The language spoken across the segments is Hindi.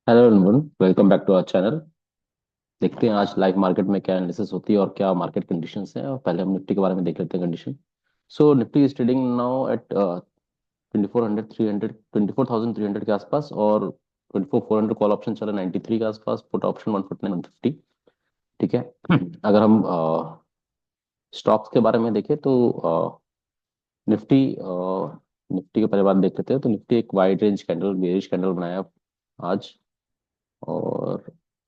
Hello everyone, welcome back to our channel. देखते हैं आज लाइव मार्केट में क्या एनालिसिस होती है और क्या मार्केट कंडीशंस हैं। और पहले हम निफ्टी के बारे में देख लेते हैं condition. So Nifty is trading now at 24,300 के आसपास, और 24,400 कॉल ऑप्शन चला 93 के आसपास, पुट ऑप्शन 149 150। ठीक है। अगर हम स्टॉक्स के बारे में देखें तो निफ्टी निफ्टी के पहले बात देख लेते हैं। तो निफ्टी एक wide range candle, bearish candle बनाया आज। और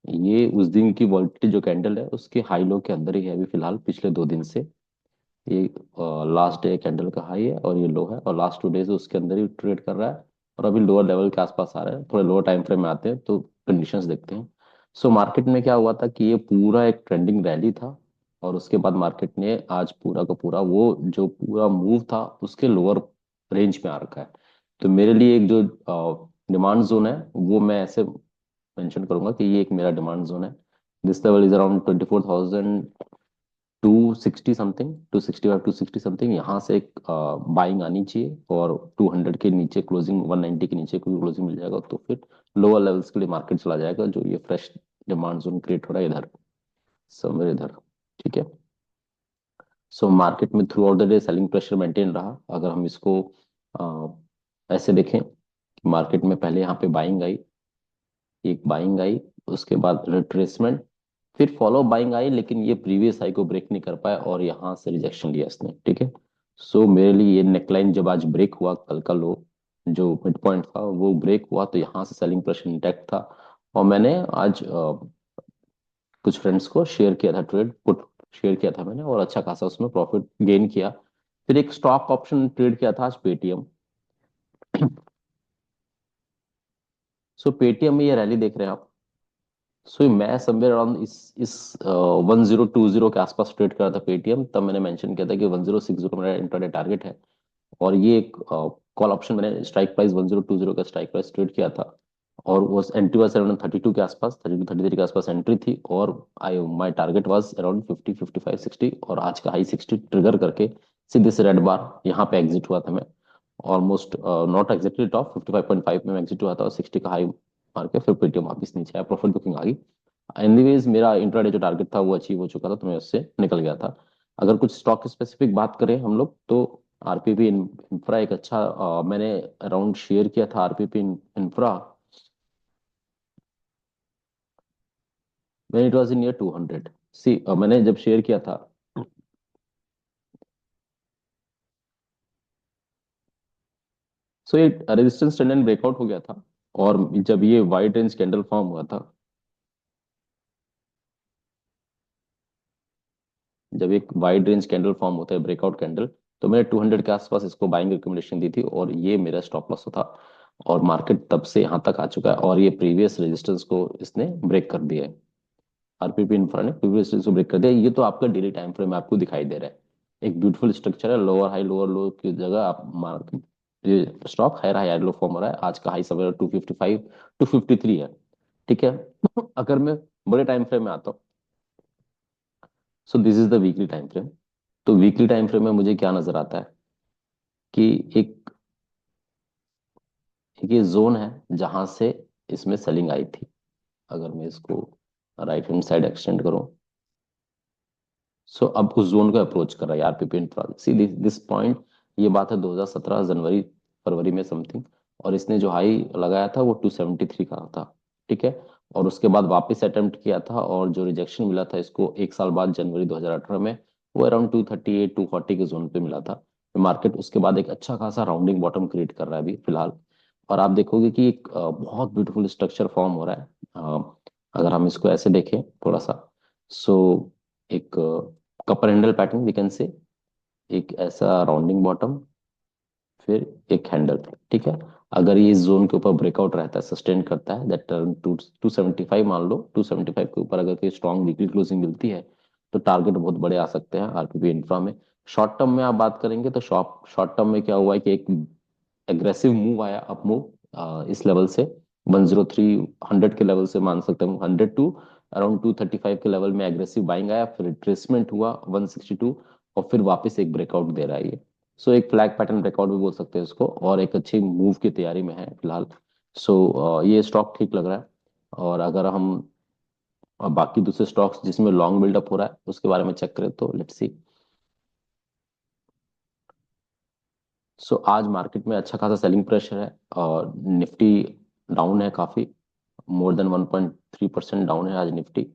ये उस दिन की वॉलेटिलिटी जो कैंडल है उसके हाई लो के अंदर ही है अभी फिलहाल पिछले 2 दिन से। ये लास्ट डे कैंडल का हाई है और ये लो है, और लास्ट 2 डेज उसके अंदर ही ट्रेड कर रहा है। और अभी लोअर लेवल के आसपास आ रहा है। थोड़े लोअर टाइम फ्रेम में आते हैं तो कंडीशंस देखते हैं। सो मार्केट में क्या हुआ था कि ये पूरा एक ट्रेंडिंग रैली था, और उसके बाद मार्केट ने आज पूरा का पूरा वो जो पूरा मूव था उसके लोअर रेंज में आ रखा है। तो मेरे लिए एक जो डिमांड जोन है वो मैं ऐसे मेंशन करूंगा कि ये एक मेरा डिमांड जोन है। This level is around 24,260 something, 265 260 something. यहाँ से एक बाइंग आनी चाहिए, और 200 के नीचे क्लोजिंग, 190 के नीचे कोई क्लोजिंग मिल जाएगा तो फिर लोअर लेवल्स के लिए मार्केट चला जाएगा, जो ये फ्रेश डिमांड जोन क्रिएट हो रहा है इधर, समवेयर इधर। ठीक है। सो मार्केट में through out the day selling pressure maintain रहा। अगर हम इसको ऐसे देखें, मार्केट में पहले यहाँ पे बाइंग आई, एक बाइंग आई, उसके बाद रिट्रेसमेंट, फिर फॉलो बाइंग आई, लेकिन ये प्रीवियस हाई को ब्रेक नहीं कर पाया और यहाँ से रिजेक्शन लिया इसने। ठीक है। सो मेरे लिए ये नेकलाइन जब आज ब्रेक हुआ, कल का लो जो मिड पॉइंट था वो ब्रेक हुआ, तो यहाँ से सेलिंग प्रेशर इंटैक्ट था। और मैंने आज कुछ फ्रेंड्स को शेयर किया था, ट्रेड पुट शेयर किया था मैंने, और अच्छा खासा उसमें प्रॉफिट गेन किया। फिर एक स्टॉक ऑप्शन ट्रेड किया था आज, पेटीएम। सो पेटीएम में ये रैली देख रहे हैं आप। सो मैं समवेयर अराउंड इस 1020 के आसपास ट्रेड कर रहा था पेटीएम। तब मैंने मेंशन किया था कि 1060 मेरा इंट्राडे टारगेट है। और ये एक कॉल ऑप्शन मैंने स्ट्राइक प्राइस 1020 का स्ट्राइक प्राइस ट्रेड किया था। और वो एंट्री वाज अराउंड 32 के आसपास, 32 33 के आसपास एंट्री थी। और आई माई टारगेट वाज अराउंड 50 55 60, और आज का हाई 60 ट्रिगर करके सीधे से रेड बार यहाँ पे एग्जिट हुआ था मैं। ऑलमोस्ट नॉट एग्जैक्टली टॉप 55.5 में एग्जिट हुआ था, और 60 का हाई मार के फिर पेटीएम वापस नीचे आया, प्रॉफिट बुकिंग आ गई। एनीवेज मेरा इंट्राडे जो टारगेट था वो अचीव हो चुका था, तो मैं उससे निकल गया था। अगर कुछ स्टॉक स्पेसिफिक बात करें हम लोग तो आरपीपी इंफ्रा एक अच्छा मैंने अराउंड शेयर किया था RPP infra when it was in year 200। सी मैंने जब शेयर किया था, सो ये रेजिस्टेंस ट्रेंड एंड ब्रेकआउट हो गया था। और जब ये वाइड रेंज कैंडल फॉर्म हुआ था, जब एक वाइड रेंज कैंडल फॉर्म होता है ब्रेकआउट कैंडल, तो मैंने 200 के आसपास इसको बाइंग रिकमेंडेशन दी थी, और ये मेरा स्टॉप लॉस था। और मार्केट तब से यहाँ तक आ चुका है, और ये प्रीवियस रेजिस्टेंस को इसने ब्रेक कर दिया है। आरपीपी इंफ्रा ने प्रीवियस रेजिस्टेंस को ब्रेक कर दिया। ये तो आपका डेली टाइम फ्रेम में आपको दिखाई दे रहा है। एक ब्यूटीफुल स्ट्रक्चर है, लोअर हाई लोअर लो की जगह आप मार्केट, ये stock higher high high low form हो रहा है। आज का हाई समय 255 253 है। ठीक है। अगर मैं बड़े टाइम फ्रेम में आता हूँ, so this is the weekly time frame. तो वीकली टाइम फ्रेम में मुझे क्या नजर आता है कि एक एक ये जोन है जहां से इसमें सेलिंग आई थी। अगर मैं इसको राइट हैंड साइड एक्सटेंड करूं, सो अब उस जोन को अप्रोच कर रहा है RPP infra. See this point, ये बात है 2017 जनवरी फरवरी में समथिंग। और इसने जो हाई लगाया था वो 273 का था। ठीक है। और उसके बाद वापस अटेम्प्ट किया था, और जो रिजेक्शन मिला था इसको एक साल बाद जनवरी 2018 में, वो अराउंड 238 240 के जोन पे मिला था। मार्केट उसके बाद एक अच्छा खासा राउंडिंग बॉटम क्रिएट कर रहा है अभी फिलहाल। और आप देखोगे कि एक बहुत ब्यूटीफुल स्ट्रक्चर फॉर्म हो रहा है। अगर हम इसको ऐसे देखें थोड़ा सा, सो एक Kapoor handle pattern we can say, एक ऐसा राउंडिंग बॉटम, फिर एक हैंडल। ठीक है। अगर ये इस जोन के ऊपर ब्रेकआउट रहता है, सस्टेन करता है, दैट टू 275 मान लो, 275 के ऊपर अगर कोई स्ट्रॉन्ग वीकली क्लोजिंग मिलती है तो टारगेट बहुत बड़े आ सकते हैं आरपीपी इंफ्रा में। शॉर्ट टर्म में आप बात करेंगे तो शॉर्ट टर्म में क्या हुआ है कि एक एग्रेसिव मूव आया, अप मूव इस लेवल से 103 100 के लेवल से मान सकते हैं, 100 टू अराउंड 235 के लेवल में एग्रेसिव बाइंग आया, फिर रिट्रेसमेंट हुआ 162, और फिर वापस एक ब्रेकआउट दे रहा है ये। सो एक फ्लैग पैटर्न ब्रेकआउट भी बोल सकते हैं इसको, और एक अच्छी मूव की तैयारी में है फिलहाल। सो ये स्टॉक ठीक लग रहा है। और अगर हम बाकी दूसरे स्टॉक्स जिसमें लॉन्ग बिल्डअप हो रहा है उसके बारे में चेक करें तो लेट्स सी। सो आज मार्केट में अच्छा खासा सेलिंग प्रेशर है और निफ्टी डाउन है काफी, मोर देन 1.3% डाउन है आज निफ्टी।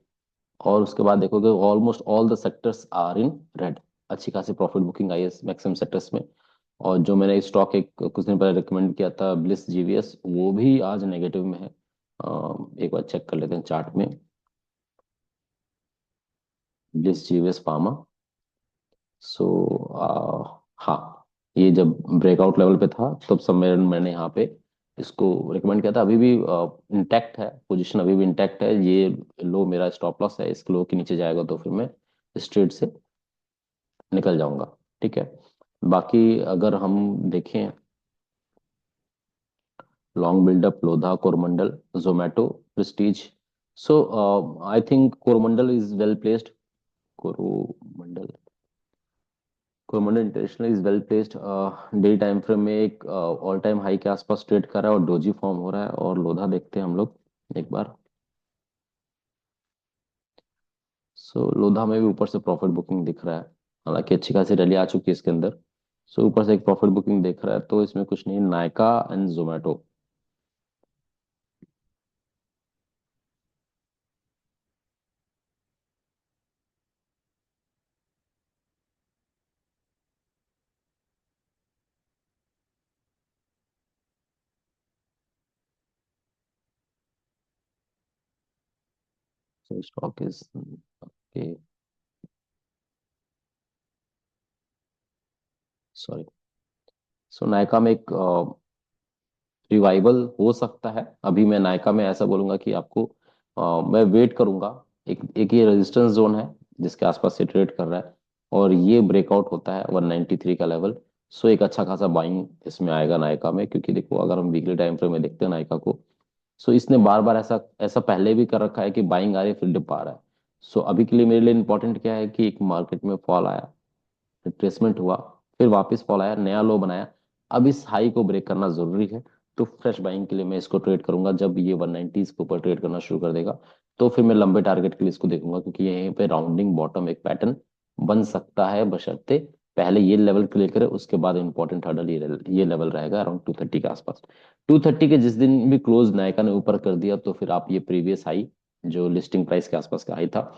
और उसके बाद देखोगे almost all the sectors are in red. अच्छी खासी प्रॉफिट बुकिंग आई है मैक्सिमम सेक्टर्स में। और जो मैंने स्टॉक एक कुछ दिन पहले रिकमेंड किया था ब्लिस जीवीएस, वो भी आज नेगेटिव में है। एक बार चेक कर लेते हैं चार्ट में। Bliss GVS pharma. सो हाँ, ये जब ब्रेकआउट लेवल पे था तब सब मैंने यहाँ पे इसको रिकमेंड किया था। अभी भी इंटैक्ट है पोजीशन, अभी भी इंटैक्ट है। ये लो मेरा स्टॉप लॉस है, इस लो के नीचे जाएगा तो फिर मैं स्ट्रेट से निकल जाऊंगा। ठीक है। बाकी अगर हम देखें long buildup, Lodha, Coromandel, Zomato, Prestige. So I think Coromandel is well placed. Coromandel Coromandel international is well placed. Daily time frame में एक ऑल टाइम हाई के आसपास ट्रेड कर रहा है और डोजी फॉर्म हो रहा है। और लोधा देखते हैं हम लोग एक बार। सो लोधा में भी ऊपर से प्रॉफिट बुकिंग दिख रहा है, हालांकि अच्छी खासी रैली आ चुकी है इसके अंदर। सो ऊपर से एक प्रॉफिट बुकिंग दिख रहा है, तो इसमें कुछ नहीं। Nykaa and Zomato. So stock is okay, sorry. So Nykaa में एक रिवाइवल हो सकता है। अभी मैं नायका में ऐसा बोलूंगा कि आपको मैं वेट करूंगा। एक ये रेजिस्टेंस जोन है जिसके आसपास से ट्रेड कर रहा है, और ये ब्रेकआउट होता है 193 का लेवल। सो एक अच्छा खासा बाइंग इसमें आएगा नायका में, क्योंकि देखो अगर हम वीकली टाइम फ्रेम में देखते हैं नायका को, सो इसने बार बार ऐसा ऐसा पहले भी कर रखा है कि बाइंग आ रही है फिर डिप आ रहा है। सो अभी के लिए मेरे लिए इंपॉर्टेंट क्या है कि एक मार्केट में फॉल आया, रिट्रेसमेंट हुआ, फिर वापस फॉल आया, नया लो बनाया। अब इस हाई को ब्रेक करना जरूरी है। तो फ्रेश बाइंग के लिए मैं इसको ट्रेड करूंगा जब ये 190 के ऊपर ट्रेड करना शुरू कर देगा। तो फिर मैं लंबे टारगेट के लिए इसको देखूंगा, क्योंकि यहीं पे राउंडिंग बॉटम एक पैटर्न बन सकता है, बशर्ते पहले ये लेवल क्लियर करे। उसके बाद इंपॉर्टेंट हर्डल ये लेवल रहेगा अराउंड 230 के आसपास। 230 के जिस दिन भी क्लोज नायका ने ऊपर कर दिया, तो फिर आप ये प्रीवियस हाई जो लिस्टिंग प्राइस के आसपास का हाई था,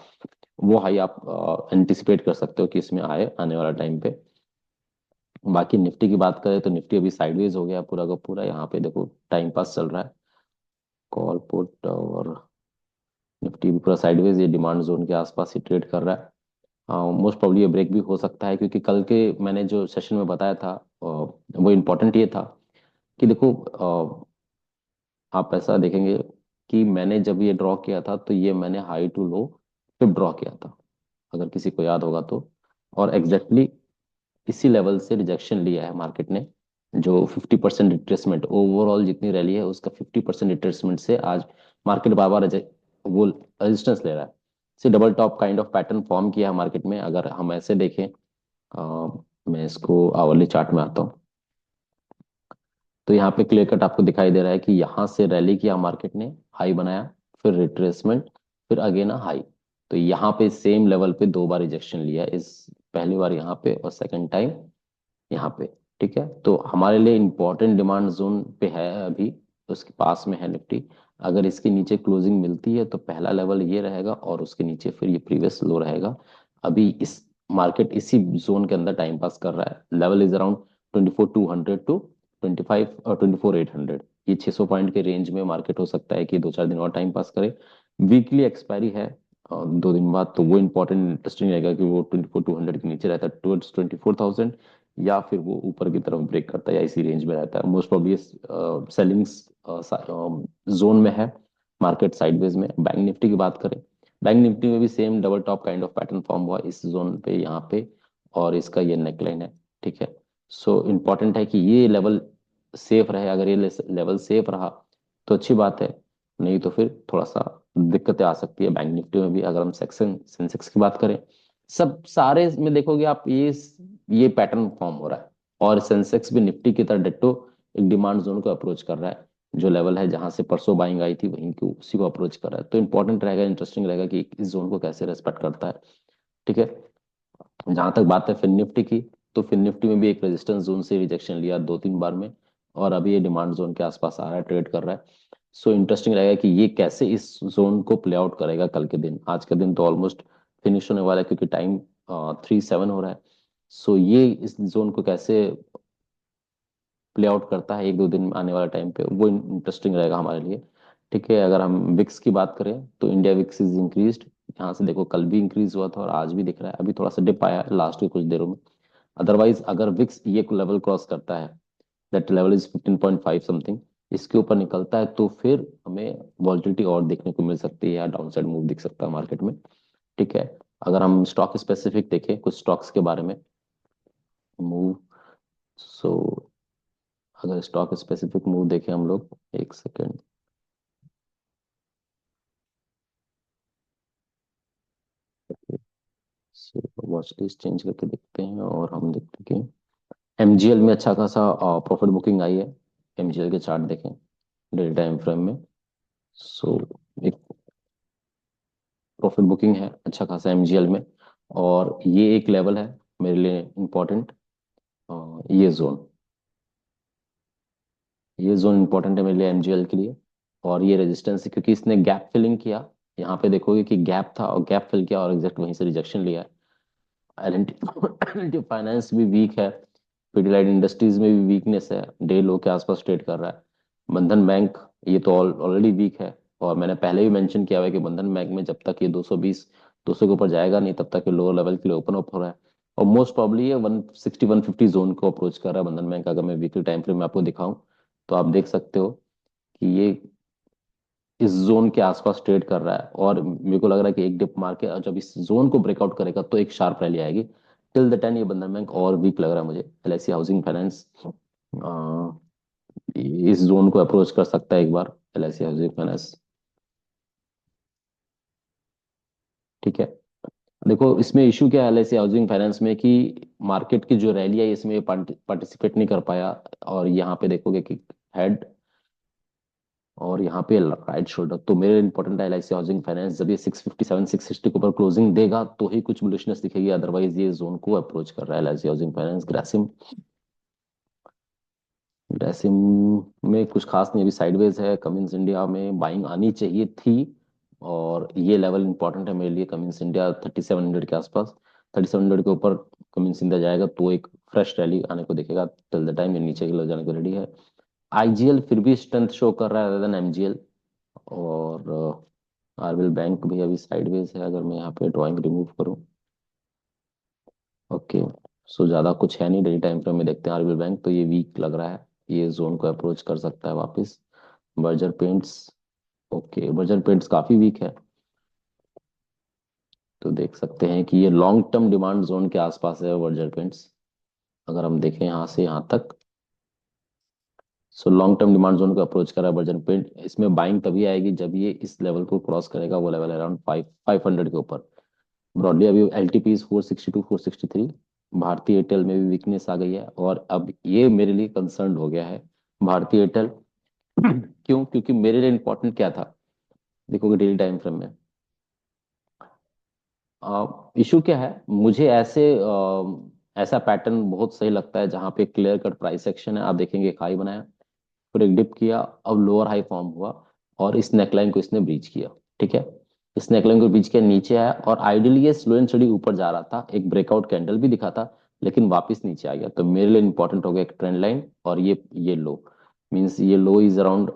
वो हाई आप एंटिसिपेट कर सकते हो कि इसमें आए आने वाला टाइम पे। बाकी निफ्टी की बात करें तो निफ्टी अभी साइडवेज हो गया पूरा का पूरा। यहाँ पे देखो टाइम पास चल रहा है, कॉल पुट, और निफ्टी भी पूरा साइडवेज, ये डिमांड जोन के आसपास ही ट्रेड कर रहा है। मोस्ट प्रॉब्ली ये ब्रेक भी हो सकता है, क्योंकि कल के मैंने जो सेशन में बताया था वो इम्पोर्टेंट ये था कि देखो आप ऐसा देखेंगे कि मैंने जब ये ड्रॉ किया था तो ये मैंने हाई टू लो पे ड्रॉ किया था, अगर किसी को याद होगा तो। और एग्जैक्टली इसी लेवल से रिजेक्शन लिया है मार्केट ने। जो 50% रिट्रेसमेंट ओवरऑल जितनी रैली है उसका 50% रिट्रेसमेंट से आज मार्केट बार बार वो रेजिस्टेंस ले रहा है। से double top kind of pattern form किया है मार्केट में। अगर हम ऐसे देखें, मैं इसको आवरली चार्ट में आता हूँ, तो यहाँ पे क्लियर कट आपको दिखाई दे रहा है कि यहाँ से रैली किया मार्केट ने, हाई बनाया, फिर रिट्रेसमेंट, फिर अगेन हाई। तो यहाँ पे सेम लेवल पे दो बार रिजेक्शन लिया, इस पहली बार यहाँ पे और सेकंड टाइम यहाँ पे। ठीक है, तो हमारे लिए इंपॉर्टेंट डिमांड जोन पे है अभी, उसके पास में है निफ्टी। अगर इसके नीचे क्लोजिंग मिलती है तो पहला लेवल ये रहेगा, और उसके नीचे फिर ये प्रीवियस लो रहेगा। अभी इस मार्केट इसी जोन के अंदर टाइम पास कर रहा है। लेवल इज अराउंड 2400 टू 25 और 24,800। ये 600 पॉइंट के रेंज में मार्केट हो सकता है कि दो चार दिन और टाइम पास करे। वीकली एक्सपायरी है 2 दिन बाद, तो वो इंपॉर्टेंट इंटरेस्टिंग रहेगा कि वो 24,200 के नीचे रहता है टुवर्ड्स 24,000, या फिर वो ऊपर की तरफ ब्रेक करता है या इसी रेंज में रहता है। मोस्ट प्रॉब्ली सेलिंग जोन में है मार्केट, साइडवेज में। बैंक निफ्टी की बात करें, बैंक निफ्टी में भी same double top kind of pattern form हुआ इस जोन पे, यहाँ पे, और इसका ये नेकलाइन है। ठीक है। सो इम्पॉर्टेंट है कि ये लेवल सेफ रहे। अगर ये लेवल सेफ रहा तो अच्छी बात है, नहीं तो फिर थोड़ा सा दिक्कतें आ सकती है बैंक निफ्टी में भी। अगर हम सेक्शन सेंसेक्स की बात करें, सब सारे में देखोगे आप, ये पैटर्न फॉर्म हो रहा है। और सेंसेक्स भी निफ्टी की तरह डिट्टो एक डिमांड जोन को अप्रोच कर रहा है। जो लेवल है जहां से परसों बाइंग आई थी वहीं को उसी को अप्रोच कर रहा है। तो इंपॉर्टेंट रहेगा, इंटरेस्टिंग रहेगा कि इस जोन को कैसे रेस्पेक्ट करता है। ठीक है। जहां तक बात है फिन निफ्टी की, तो फिन निफ्टी में भी एक रेजिस्टेंस जोन से रिजेक्शन लिया 2-3 बार में, और अभी ये डिमांड जोन के आसपास आ रहा है, ट्रेड कर रहा है। सो इंटरेस्टिंग रहेगा कि ये कैसे इस जोन को प्ले आउट करेगा कल के दिन। आज का दिन तो ऑलमोस्ट फिनिश होने वाला है क्योंकि टाइम 3-7 हो रहा है। सो ये इस जोन को कैसे प्ले आउट करता है 1-2 दिन में आने वाले टाइम पे, वो इंटरेस्टिंग रहेगा हमारे लिए। ठीक है। अगर हम विक्स की बात करें तो इंडिया विक्स इज इंक्रीज्ड। यहाँ से देखो कल भी इंक्रीज हुआ था और आज भी दिख रहा है, अभी थोड़ा सा डिप आया है लास्ट के कुछ देरों में। अदरवाइज अगर विक्स ये लेवल क्रॉस करता है, दैट लेवल इज 15.5 समथिंग, इसके ऊपर निकलता है तो फिर हमें वॉल्टिलिटी और देखने को मिल सकती है या डाउनसाइड मूव दिख सकता है मार्केट में। ठीक है। अगर हम स्टॉक स्पेसिफिक देखें कुछ स्टॉक्स के बारे में, मूव, सो अगर स्टॉक स्पेसिफिक मूव देखें हम लोग, एक सेकेंड, वॉच लिस्ट चेंज करके देखते हैं और हम देखते हैं कि एमजीएल में अच्छा खासा प्रॉफिट बुकिंग आई है। एमजीएल के चार्ट देखें डेली टाइम फ्रेम में। सो एक प्रॉफिट बुकिंग है अच्छा खासा एमजीएल में, और ये एक लेवल है मेरे लिए इम्पोर्टेंट। ये जोन, ये जोन इंपॉर्टेंट है मेरे लिए एमजीएल के लिए। और ये रेजिस्टेंस है क्योंकि इसने गैप फिलिंग किया। यहाँ पे देखोगे कि गैप था और गैप फिल किया और एग्जैक्ट वहीं से रिजेक्शन लिया है। एल फाइनेंस भी वीक है, पिडिलाइट इंडस्ट्रीज में भी वीकनेस है, डे लो के आसपास ट्रेड कर रहा है। बंधन बैंक ये तो ऑलरेडी वीक है, और मैंने पहले भी मेंशन किया हुआ है कि बंधन बैंक में जब तक ये 220 200 के ऊपर जाएगा नहीं तब तक ये लोअर लेवल के लिए ओपन अप हो रहा है। और मोस्ट प्रॉब्ली ये 160-150 जोन को अप्रोच कर रहा है बंधन बैंक। अगर मैं वीकली टाइम फ्रेम में आपको दिखाऊं तो आप देख सकते हो कि ये इस जोन के आसपास ट्रेड कर रहा है, और मेरे को लग रहा है कि एक डिप मार के जब इस जोन को ब्रेकआउट करेगा तो एक शार्प रैली आएगी। टिल द टाइम ये बंधन बैंक और वीक लग रहा है मुझे। एलआईसी हाउसिंग फाइनेंस इस जोन को अप्रोच कर सकता है एक बार, एलआईसी हाउसिंग फाइनेंस। ठीक है। देखो इसमें इशू क्या है एलआईसी हाउसिंग फाइनेंस में कि मार्केट की जो रैली है इसमें पार्टिसिपेट नहीं कर पाया। और यहाँ पे देखोगे कि हेड और यहाँ पे राइट शोल्डर, तो मेरे इंपॉर्टेंट है एलआईसी हाउसिंग फाइनेंस। जब ये 657 660 के ऊपर क्लोजिंग देगा तो ही कुछ बुलिशनेस दिखेगी, अदरवाइज ये जोन को अप्रोच कर रहा है LIC housing finance. Grasim, Grasim में कुछ खास नहीं, अभी साइडवेज है। कमिंस इंडिया में बाइंग आनी चाहिए थी, और ये लेवल इंपॉर्टेंट है मेरे लिए। कमिंस इंडिया 3700 के आसपास, 3700 के ऊपर कमिंस इंडिया जाएगा तो एक फ्रेश रैली आने को दिखेगा। टिल द टाइम ये नीचे की तरफ जाने को रेडी है। आईजीएल फिर भी स्ट्रेंथ शो कर रहा है rather than एमजीएल। और आरबीएल बैंक भी अभी साइडवेज है अगर मैं यहाँ पे ड्राइंग रिमूव करूँ। ओके। सो ज़्यादा कुछ है नहीं, डेली टाइम फ्रेम में देखते हैं आरबीएल बैंक तो ये वीक लग रहा है, ये जोन को अप्रोच कर सकता है वापस। Berger paints, okay Berger paints काफ़ी वीक है, तो देख सकते हैं कि ये लॉन्ग टर्म डिमांड जोन के आसपास है बर्जर पेंट्स। अगर हम देखें यहाँ से यहाँ तक, so long term demand zone को अप्रोच कर रहा है बर्जर पेंट। इसमें बाइंग तभी आएगी जब ये इस लेवल को क्रॉस करेगा, वो लेवल अराउंड 500 के ऊपर। ब्रॉडली अभी एलटीपी इज 462-463। भारतीय एयरटेल में भी वीकनेस आ गई है, और अब ये मेरे लिए कंसर्न हो गया है भारतीय एयरटेल। क्यों? क्योंकि मेरे लिए इंपॉर्टेंट क्या था, देखोगे डेली टाइम फ्रेम में इशू क्या है। मुझे ऐसा पैटर्न बहुत सही लगता है जहां पे क्लियर कट प्राइस एक्शन है। आप देखेंगे एक हाई बनाया, फिर एक डिप किया, अब लोअर हाई फॉर्म हुआ, और इस नेकलाइन को इसने ब्रीच किया। ठीक है। इस नेकलाइन को ब्रीच किया, नीचे आया, और आइडियली ये स्लो एंड स्टडी ऊपर जा रहा था, एक ब्रेकआउट कैंडल भी दिखा था, लेकिन वापस नीचे आ गया। तो मेरे लिए इंपॉर्टेंट हो गया एक ट्रेंड लाइन, और ये लो, मीन्स ये लो इज अराउंड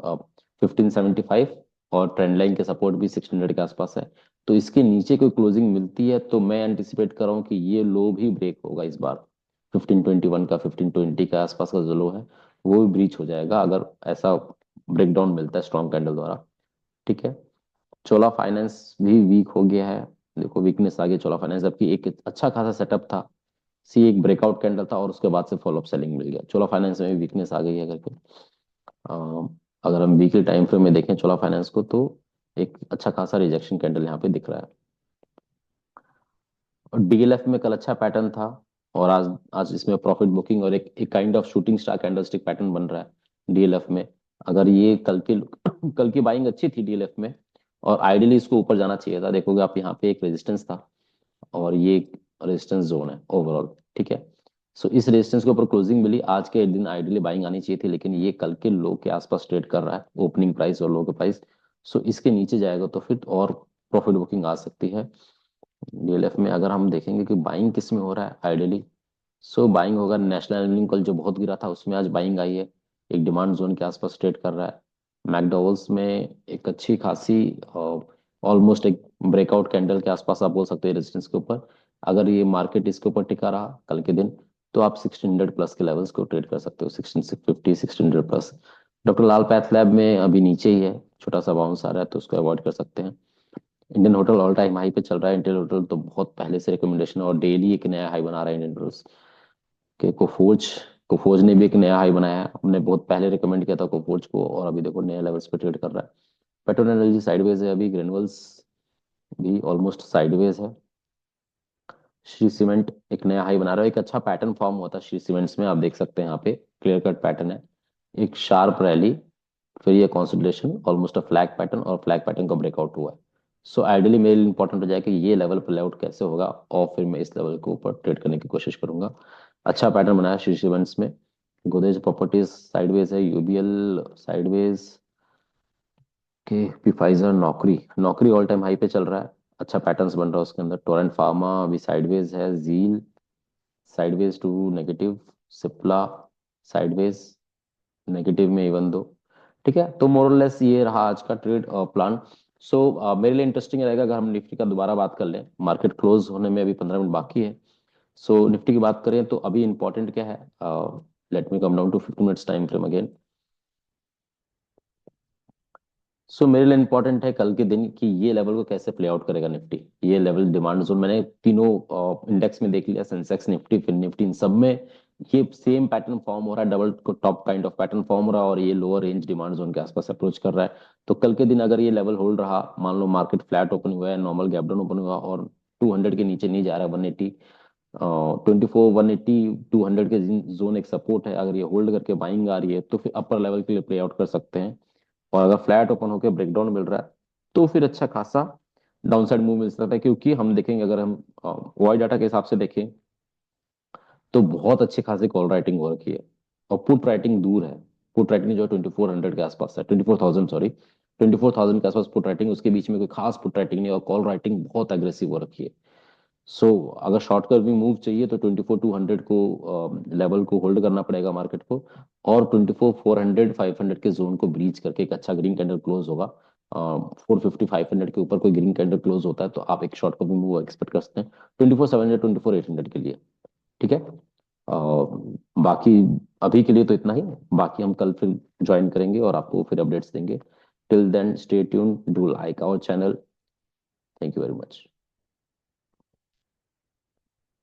1575, और ट्रेंड लाइन के सपोर्ट भी 1600 के आसपास है। तो इसके नीचे कोई क्लोजिंग मिलती है तो मैं एंटिसिपेट कर रहा हूँ कि ये लो भी ब्रेक होगा इस बार। 1521 का, 1520 का आसपास का जो लो है वो भी ब्रीच हो जाएगा अगर ऐसा ब्रेकडाउन मिलता है स्ट्रॉन्ग कैंडल द्वारा। ठीक है। चोला फाइनेंस भी वीक हो गया है, देखो वीकनेस आ गई चोला फाइनेंस, जबकि एक अच्छा खासा सेटअप था। सी एक ब्रेकआउट कैंडल था और उसके बाद से फॉलोअप सेलिंग मिल गया। चोला फाइनेंस में भी वीकनेस आ गई है करके। अगर हम वीकली टाइम फ्रेम में देखें चोला फाइनेंस को, तो एक अच्छा खासा रिजेक्शन कैंडल यहाँ पे दिख रहा है। और डीएलएफ में कल अच्छा पैटर्न था, और आज आज इसमें प्रॉफिट बुकिंग और एक kind of shooting star candlestick pattern बन रहा है डीएलएफ में। अगर ये कल की कल की बाइंग अच्छी थी डीएलएफ में, और आइडियली इसको ऊपर जाना चाहिए था। देखोगे आप यहाँ पे एक रेजिस्टेंस था, और ये एक रेजिस्टेंस जोन है ओवरऑल, ठीक है। सो इस रेजिस्टेंस के ऊपर क्लोजिंग मिली, आज के दिन आइडियली बाइंग आनी चाहिए थी, लेकिन ये कल के लो के आसपास ट्रेड कर रहा है, ओपनिंग प्राइस और लो के प्राइस। सो इसके नीचे जाएगा तो फिर और प्रॉफिट बुकिंग आ सकती है डीएलएफ में। अगर हम देखेंगे कि बाइंग किस में हो रहा है आइडियली, सो बाइंग होगा नेशनल एल्यूमिनियम, कल जो बहुत गिरा था उसमें आज बाइंग आई है, एक डिमांड जोन के आसपास ट्रेड कर रहा है। मैकडॉवल्स में एक अच्छी खासी ऑलमोस्ट एक ब्रेकआउट कैंडल के आसपास आप बोल सकते हैं रेजिस्टेंस के ऊपर। अगर ये मार्केट इसके ऊपर टिका रहा कल के दिन, तो आप 1600 प्लस के लेवल्स को ट्रेड कर सकते हो, 1650 1600 प्लस। डॉक्टर लाल पैथ लैब में अभी नीचे ही है, छोटा सा बाउंस आ रहा है, तो उसको अवॉइड कर सकते हैं। Indian hotel all time high पे चल रहा है, इंडियन होटल तो बहुत पहले से रिकमेंडेशन और डेली एक नया हाई बना रहा है इंडियन होटल्स के। कोफोज, कोफोज ने भी एक नया हाई बनाया है, हमने बहुत पहले रिकमेंड किया था कोफोज को, और अभी देखो नए लेवल्स पे ट्रेड कर रहा है। पेट्रोल एनर्जी साइडवेज है अभी, ग्रेनुअल्स भी ऑलमोस्ट साइडवेज है। श्री सीमेंट एक नया हाई बना रहा है, एक अच्छा पैटर्न फॉर्म हुआ था श्री सीमेंट्स में, आप देख सकते हैं यहाँ पे क्लियर कट पैटर्न है, एक शार्प रैली, फिर ये consolidation, almost a flag pattern, और फ्लैग पैटर्न का ब्रेकआउट हुआ है। सो आइडियली मेरे लिए इंपॉर्टेंट हो जाए कि ये लेवल प्ले आउट कैसे होगा, और फिर मैं इस लेवल के ऊपर ट्रेड करने की कोशिश करूंगा। अच्छा पैटर्न बनाया श्री सीमेंट्स में। गोदरेज प्रॉपर्टीज साइडवेज है, यूबीएल साइडवेज के, फाइजर, नौकरी, नौकरी ऑल टाइम हाई पे चल रहा है, अच्छा पैटर्न्स बन रहा है उसके अंदर। टोरेंट फार्मा अभी साइडवेज है, Zeel sideways to negative, Cipla sideways negative में इवन दो, ठीक है। तो मोरलेस ये रहा आज का ट्रेड प्लान। सो मेरे लिए इंटरेस्टिंग रहेगा अगर हम निफ्टी का दोबारा बात कर लें, मार्केट क्लोज होने में अभी 15 मिनट बाकी है। सो निफ्टी की बात करें तो अभी इंपॉर्टेंट क्या है, let me come down to 15 minutes time frame again. So मेरे लिए इंपॉर्टेंट है कल के दिन कि ये लेवल को कैसे प्ले आउट करेगा निफ्टी। ये लेवल डिमांड जोन मैंने तीनों इंडेक्स में देख लिया, सेंसेक्स, निफ्टी, फिर निफ्टी, इन सब में ये सेम पैटर्न फॉर्म हो रहा है, double top kind of pattern form हो रहा है, और ये लोअर रेंज डिमांड जोन के आसपास अप्रोच कर रहा है। तो कल के दिन अगर ये लेवल होल्ड रहा, मान लो मार्केट फ्लैट ओपन हुआ है, नॉर्मल गैप डाउन ओपन हुआ, और 200 के नीचे नहीं जा रहा है, 180, 24 180 200 के जोन एक सपोर्ट है, अगर ये होल्ड करके बाइंग आ रही है तो फिर अपर लेवल के लिए प्ले आउट कर सकते हैं। और अगर फ्लैट ओपन होकर ब्रेकडाउन मिल रहा है, तो फिर अच्छा खासा डाउनसाइड मूव मिल सकता है, क्योंकि हम देखेंगे अगर हम वाई डाटा के हिसाब से देखें, तो बहुत अच्छी खासी कॉल राइटिंग हो रखी है, और पुट राइटिंग दूर है। पुट राइटिंग जो 2400 के आसपास है, 24,000 सॉरी, 24,000 के आसपास पुट राइटिंग, उसके बीच में कोई खास पुट राइटिंग नहीं, और कॉल राइटिंग बहुत एग्रेसिव हो रखी है। सो अगर शॉर्ट कर्व मूव चाहिए तो 24,200 को लेवल को होल्ड करना पड़ेगा मार्केट को, और 24,400 500 के जोन को ब्रीच करके एक अच्छा ग्रीन कैंडल क्लोज होगा। 450 500 के ऊपर कोई ग्रीन कैंडल क्लोज होता है तो आप एक शॉर्ट कर्व मूव एक्सपेक्ट कर सकते हैं 24,700 24,800 के लिए, ठीक है। बाकी अभी के लिए तो इतना ही, बाकी हम कल फिर ज्वाइन करेंगे और आपको फिर अपडेट्स देंगे। Till then stay tune, do like our channel. Thank you very much.